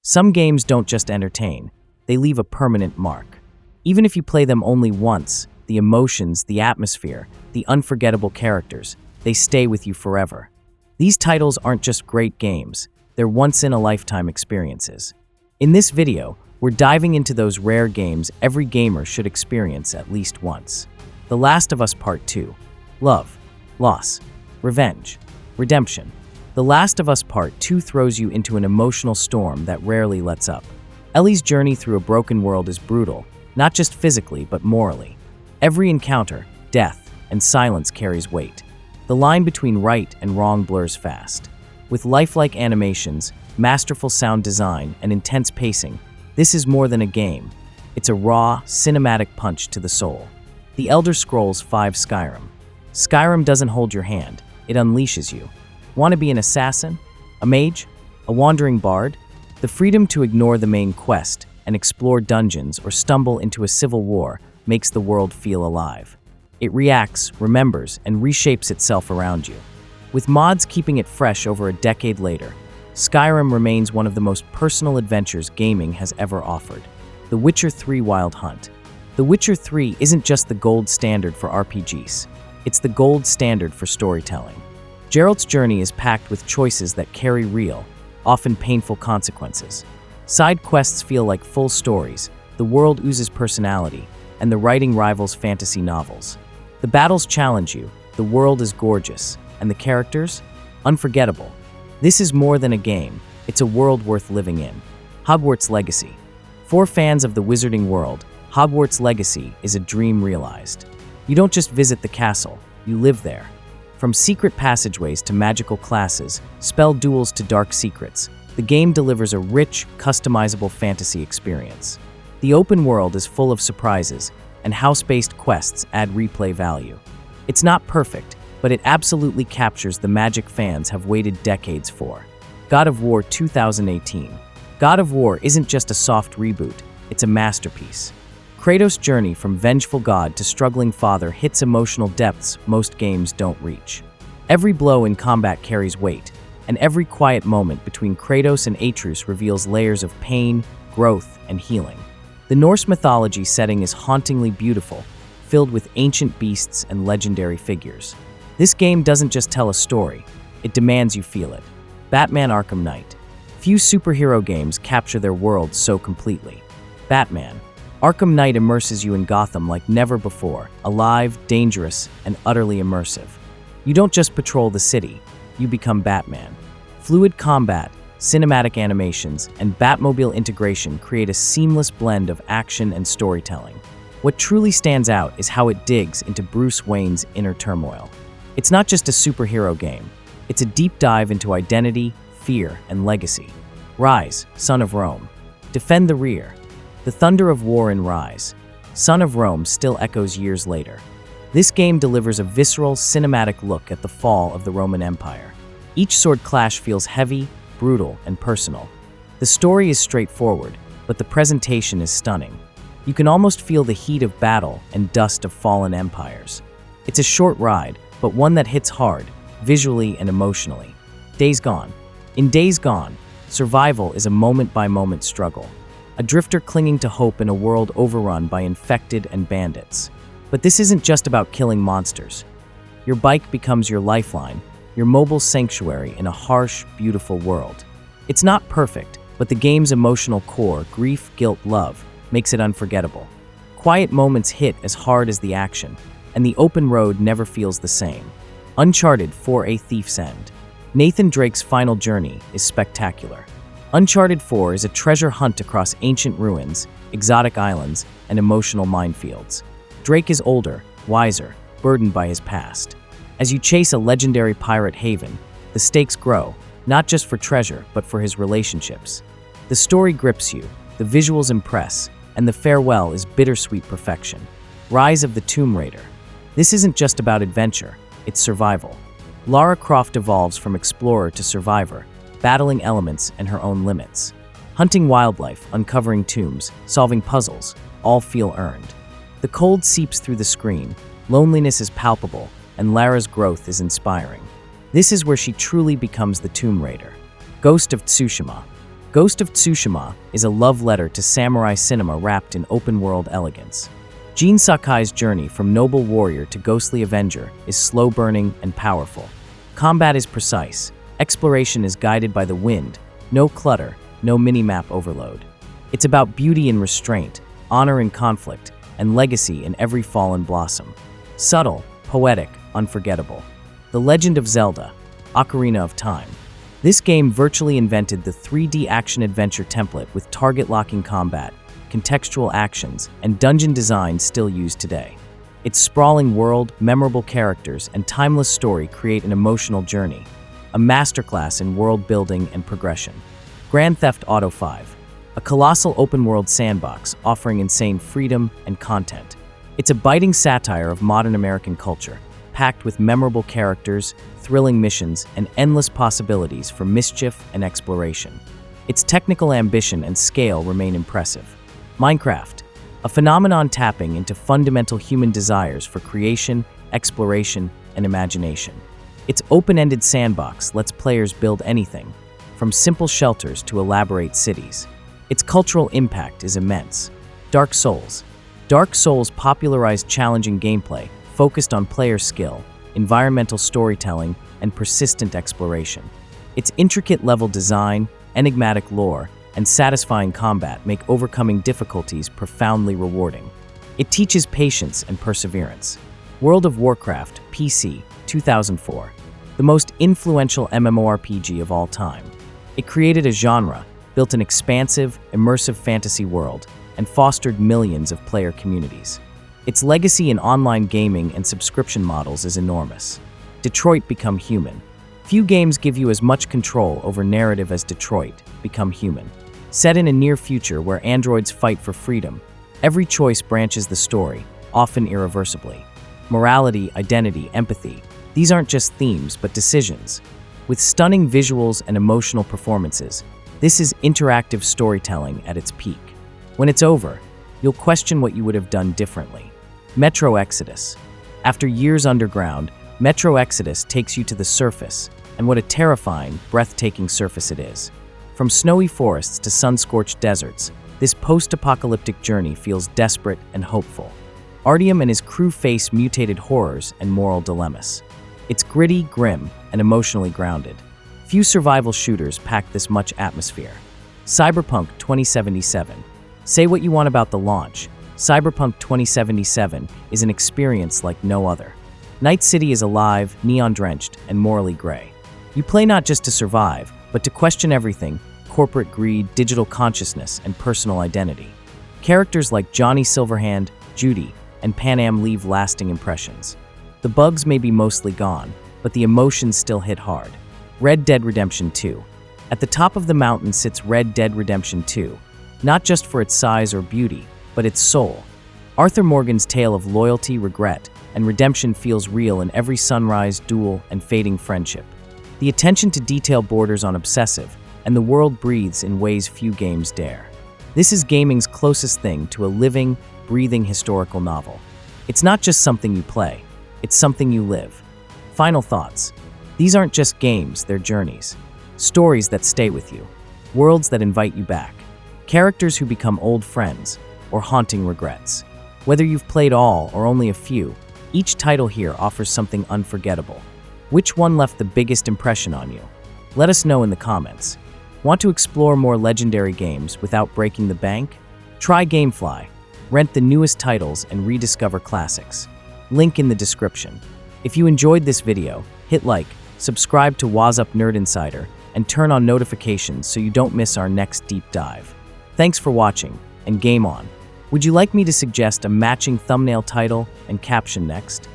Some games don't just entertain, they leave a permanent mark. Even if you play them only once, the emotions, the atmosphere, the unforgettable characters, they stay with you forever. These titles aren't just great games, they're once-in-a-lifetime experiences. In this video, we're diving into those rare games every gamer should experience at least once. The Last of Us Part 2. Love, loss, revenge, redemption. The Last of Us Part 2 throws you into an emotional storm that rarely lets up. Ellie's journey through a broken world is brutal, not just physically but morally. Every encounter, death, and silence carries weight. The line between right and wrong blurs fast. With lifelike animations, masterful sound design, and intense pacing, this is more than a game. It's a raw, cinematic punch to the soul. The Elder Scrolls V Skyrim. Skyrim doesn't hold your hand, it unleashes you. Want to be an assassin? A mage? A wandering bard? The freedom to ignore the main quest and explore dungeons or stumble into a civil war makes the world feel alive. It reacts, remembers, and reshapes itself around you. With mods keeping it fresh over a decade later, Skyrim remains one of the most personal adventures gaming has ever offered. The Witcher 3 Wild Hunt. The Witcher 3 isn't just the gold standard for RPGs, it's the gold standard for storytelling. Geralt's journey is packed with choices that carry real, often painful consequences. Side quests feel like full stories, the world oozes personality, and the writing rivals fantasy novels. The battles challenge you, the world is gorgeous, and the characters? Unforgettable. This is more than a game, it's a world worth living in. Hogwarts Legacy. For fans of the wizarding world, Hogwarts Legacy is a dream realized. You don't just visit the castle, you live there. From secret passageways to magical classes, spell duels to dark secrets, the game delivers a rich, customizable fantasy experience. The open world is full of surprises, and house-based quests add replay value. It's not perfect, but it absolutely captures the magic fans have waited decades for. God of War 2018. God of War isn't just a soft reboot, it's a masterpiece. Kratos' journey from vengeful god to struggling father hits emotional depths most games don't reach. Every blow in combat carries weight, and every quiet moment between Kratos and Atreus reveals layers of pain, growth, and healing. The Norse mythology setting is hauntingly beautiful, filled with ancient beasts and legendary figures. This game doesn't just tell a story, it demands you feel it. Batman Arkham Knight. Few superhero games capture their worlds so completely. Batman. Arkham Knight immerses you in Gotham like never before, alive, dangerous, and utterly immersive. You don't just patrol the city, you become Batman. Fluid combat, cinematic animations, and Batmobile integration create a seamless blend of action and storytelling. What truly stands out is how it digs into Bruce Wayne's inner turmoil. It's not just a superhero game, it's a deep dive into identity, fear, and legacy. Rise, Son of Rome. Defend the rear. The thunder of war in Rise. Son of Rome still echoes years later. This game delivers a visceral, cinematic look at the fall of the Roman Empire. Each sword clash feels heavy, brutal, and personal. The story is straightforward, but the presentation is stunning. You can almost feel the heat of battle and dust of fallen empires. It's a short ride, but one that hits hard, visually and emotionally. Days Gone. In Days Gone, survival is a moment-by-moment struggle. A drifter clinging to hope in a world overrun by infected and bandits. But this isn't just about killing monsters. Your bike becomes your lifeline, your mobile sanctuary in a harsh, beautiful world. It's not perfect, but the game's emotional core, grief, guilt, love, makes it unforgettable. Quiet moments hit as hard as the action, and the open road never feels the same. Uncharted 4: A Thief's End. Nathan Drake's final journey is spectacular. Uncharted 4 is a treasure hunt across ancient ruins, exotic islands, and emotional minefields. Drake is older, wiser, burdened by his past. As you chase a legendary pirate haven, the stakes grow, not just for treasure, but for his relationships. The story grips you, the visuals impress, and the farewell is bittersweet perfection. Rise of the Tomb Raider. This isn't just about adventure, it's survival. Lara Croft evolves from explorer to survivor, battling elements and her own limits. Hunting wildlife, uncovering tombs, solving puzzles, all feel earned. The cold seeps through the screen, loneliness is palpable, and Lara's growth is inspiring. This is where she truly becomes the Tomb Raider. Ghost of Tsushima. Ghost of Tsushima is a love letter to samurai cinema wrapped in open-world elegance. Jin Sakai's journey from noble warrior to ghostly avenger is slow-burning and powerful. Combat is precise, exploration is guided by the wind, no clutter, no minimap overload. It's about beauty in restraint, honor in conflict, and legacy in every fallen blossom. Subtle, poetic, unforgettable. The Legend of Zelda, Ocarina of Time. This game virtually invented the 3D action-adventure template with target-locking combat, contextual actions, and dungeon design still used today. Its sprawling world, memorable characters, and timeless story create an emotional journey, a masterclass in world building and progression. Grand Theft Auto 5, a colossal open-world sandbox offering insane freedom and content. It's a biting satire of modern American culture, packed with memorable characters, thrilling missions, and endless possibilities for mischief and exploration. Its technical ambition and scale remain impressive. Minecraft, a phenomenon tapping into fundamental human desires for creation, exploration, and imagination. Its open-ended sandbox lets players build anything, from simple shelters to elaborate cities. Its cultural impact is immense. Dark Souls. Dark Souls popularized challenging gameplay focused on player skill, environmental storytelling, and persistent exploration. Its intricate level design, enigmatic lore, and satisfying combat make overcoming difficulties profoundly rewarding. It teaches patience and perseverance. World of Warcraft, PC, 2004. The most influential MMORPG of all time. It created a genre, built an expansive, immersive fantasy world, and fostered millions of player communities. Its legacy in online gaming and subscription models is enormous. Detroit: Become Human. Few games give you as much control over narrative as Detroit: Become Human. Set in a near future where androids fight for freedom, every choice branches the story, often irreversibly. Morality, identity, empathy. These aren't just themes, but decisions. With stunning visuals and emotional performances, this is interactive storytelling at its peak. When it's over, you'll question what you would have done differently. Metro Exodus. After years underground, Metro Exodus takes you to the surface, and what a terrifying, breathtaking surface it is. From snowy forests to sun-scorched deserts, this post-apocalyptic journey feels desperate and hopeful. Artyom and his crew face mutated horrors and moral dilemmas. It's gritty, grim, and emotionally grounded. Few survival shooters pack this much atmosphere. Cyberpunk 2077. Say what you want about the launch, Cyberpunk 2077 is an experience like no other. Night City is alive, neon-drenched, and morally gray. You play not just to survive, but to question everything: corporate greed, digital consciousness, and personal identity. Characters like Johnny Silverhand, Judy, and Panam leave lasting impressions. The bugs may be mostly gone, but the emotions still hit hard. Red Dead Redemption 2. At the top of the mountain sits Red Dead Redemption 2, not just for its size or beauty, but its soul. Arthur Morgan's tale of loyalty, regret, and redemption feels real in every sunrise, duel, and fading friendship. The attention to detail borders on obsessive, and the world breathes in ways few games dare. This is gaming's closest thing to a living, breathing historical novel. It's not just something you play, it's something you live. Final thoughts. These aren't just games, they're journeys. Stories that stay with you. Worlds that invite you back. Characters who become old friends, or haunting regrets. Whether you've played all or only a few, each title here offers something unforgettable. Which one left the biggest impression on you? Let us know in the comments. Want to explore more legendary games without breaking the bank? Try Gamefly. Rent the newest titles and rediscover classics. Link in the description. If you enjoyed this video, hit like, subscribe to Waz Up Nerd Insider, and turn on notifications so you don't miss our next deep dive. Thanks for watching, and game on. Would you like me to suggest a matching thumbnail title and caption next?